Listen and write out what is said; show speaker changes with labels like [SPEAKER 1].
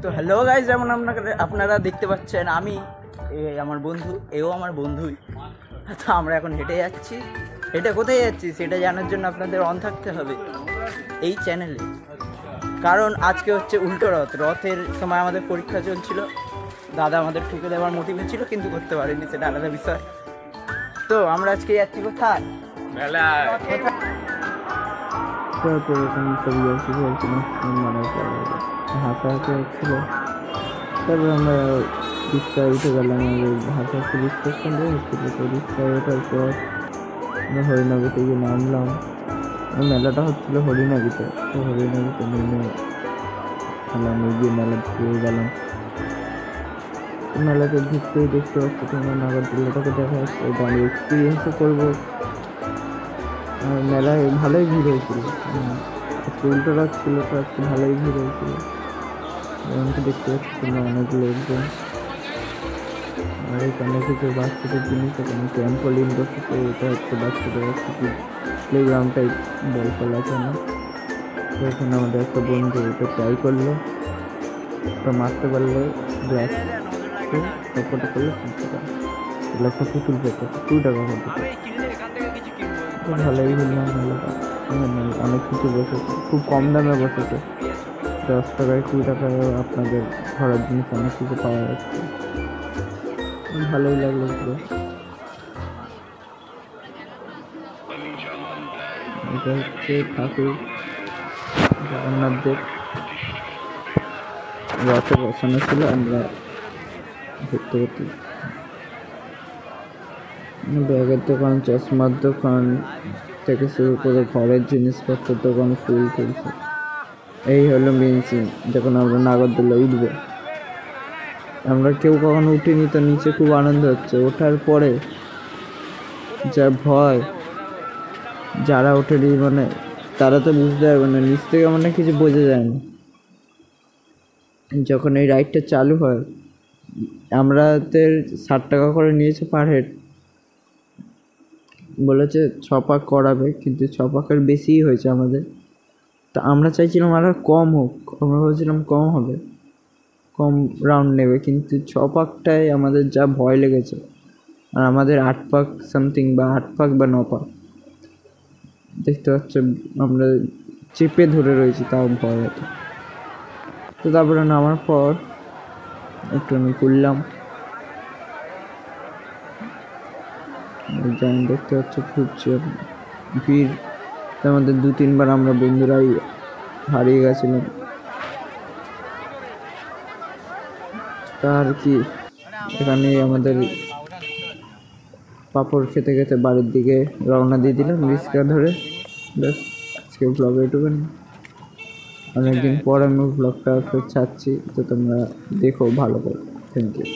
[SPEAKER 1] তো hello guys, যেমন আপনারা দেখতে পাচ্ছেন আমি আমার বন্ধু, এও আমার বন্ধুই। তো আমরা এখন হেঁটে যাচ্ছি। হেঁটে কোথায় যাচ্ছি সেটা জানার জন্য আপনাদের অন থাকতে হবে এই চ্যানেলে, কারণ আজকে হচ্ছে উল্টো রথ। রথের সময় আমাদের পরীক্ষা চলছিল, দাদা আমাদের ঠুকে দেওয়ার মোটিভে ছিল কিন্তু করতে পারেনি, সেটা আলাদা বিষয়। তো আমরা আজকে যাচ্ছি কোথায়? মেলায়।
[SPEAKER 2] হাঁটা হচ্ছিল, তারপর আমরা রিক্সায় উঠে গেলাম। হাঁটা রিক্সা স্ট্যান্ড হচ্ছিল, তো রিক্সায় ওঠার পর আমরা হরিণাবিতে গিয়ে নামলাম। মেলাটা হচ্ছিল হরিণাবিতে, তো হরিণাবিতে নেমে খেলাম, গিয়ে মেলা ঘুরে গেলাম। মেলাতে ঢুকতেই দেখতে পাচ্ছি তোমরা নাগরদোলাটাকে দেখা যাচ্ছে, ওটা আমি এক্সপিরিয়েন্সও করবো। আর মেলায় ভালোই ভিড় হয়েছিল, উল্টো রাখছিল, তো আজকে ভালোই ভিড় হয়েছিল। যেমনকি দেখতে পাচ্ছি তোমরা অনেক লোকজন। আর এখানে কিছু বাচ্চাদের জিনিস, এখানে ট্যাম্পোলিন বসেছে, এটা হচ্ছে বাচ্চাদের একটা প্লে গ্রাউন্ড টাইপ, বল খেলার জন্য। তো এখানে আমাদের একটা বন্ধু এটা ট্রাই করলো, তো মারতে পারলে গ্লাস সবকটা করলে 5 টাকা, একটা পুতুল পেতে 2 টাকা করতে পারে। ভালোই ঘুরলাম মেলাটা, অনেক কিছু বসেছে, খুব কম দামে বসেছে। 10 টাকায় 2 টাকায় আপনাদের ঘরের জিনিস অনেক কিছু পাওয়া যাচ্ছে, ভালোই লাগলো পুরো। এটা হচ্ছে ঠাকুর জগন্নাথদেব, রথে বসানো ছিল। আমরা দেখতে পাচ্ছি ব্যাগের দোকান, চশমার দোকান থেকে শুরু করে ঘরের জিনিসপত্রের দোকান, ফুল তুলছে। এই হলো মেন সিন যখন আমরা নাগরদোলা উঠবো। আমরা কেউ কখনো উঠিনি, তো নিচে খুব আনন্দ হচ্ছে। ওঠার পরে যা ভয়, যারা ওঠেনি মানে তারা তো বুঝতে পারবে না, নিচ থেকে মানে কিছু বোঝা যায় না। যখন এই রাইডটা চালু হয়, আমাদের 60 টাকা করে নিয়েছে পার হেড, বলেছে 6 পাক করাবে, কিন্তু 6 পাকের বেশিই হয়েছে আমাদের। তা আমরা চাইছিলাম আরও কম হোক, আমরা ভেবেছিলাম কম হবে, কম রাউন্ড নেবে, কিন্তু 6 পাকটায় আমাদের যা ভয় লেগেছে। আর আমাদের 8 পাক সামথিং, বা 8 পাক বা 9 পাক দেখতে পাচ্ছ, আমরা চেপে ধরে রয়েছি, তাও ভয় হতো। তো তারপরে নামার পর একটু আমি করলাম, যেমন দেখতে পাচ্ছ খুব ভিড়। আমাদের 2-3 বার আমরা বন্ধুরাই হারিয়ে গেছিলাম। তার কি এখানে আমাদের পাঁপড় খেতে খেতে বাড়ির দিকে রওনা দিয়ে দিলাম রিক্সা ধরে। ব্যাস, আজকে ব্লগ এটুকুন। অনেকদিন পর আমি ব্লগটা ছাড়ছি, তো তোমরা দেখো ভালো করে। Thank you.